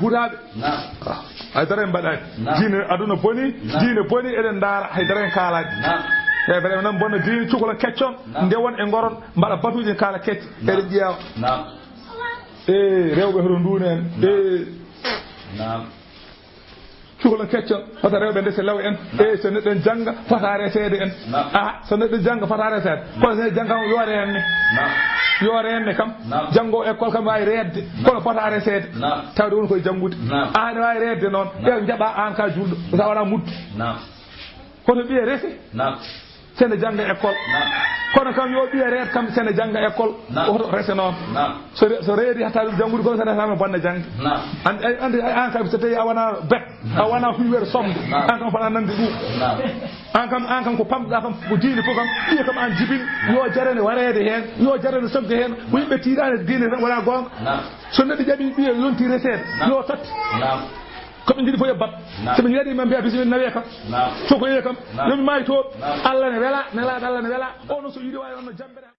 Buraɓe haydara en mbaɗani diine aduna boni diine boni eɗen daara haydara en kaalaji e vraiment nan bonna diine cukalon keccon nde won e goron mbaɗa batuji kaala kecce eɗen ƴeewa rewɓe hoto nduna en cukalon keccon fota rewɓe nde se law en so neɗɗo en jangga fota resede en so neɗɗo jangga fota resede kono so jangga yoore hen ne yoore henne kam janngo école kam wawi redde kono fota resede tawde woni koye janngude an wawi redde noon e jaɓa an ka julɗo sa wona muddu koto ɓiye rese sene jangga école kono kam yo ɓiye reed kam sene jangga école oto rese noon so reedi hatta ɗum janngude kono so resama bonna jangde andi an kam so tawi a wona bet a wona huyweɗo somde an kam fota nande ɗum an kam ko pamɗa kam ko diine fof kam ɓiye kam an jibin yo jarane warede hen yo jarane sogde hen ko yimɓe tiiɗani diine tan wona gonga so neɗɗo jaɓi ɓiye yonti resede yo totte koɓe jiiɗi fof yo bat soɓe jaɗima mbiya bisimilla nawiye kam fof ko yiye kam yomi maayi toon Allah ne wela nelaɗo Allah ne wela ono so yiiɗi wawi onno jambere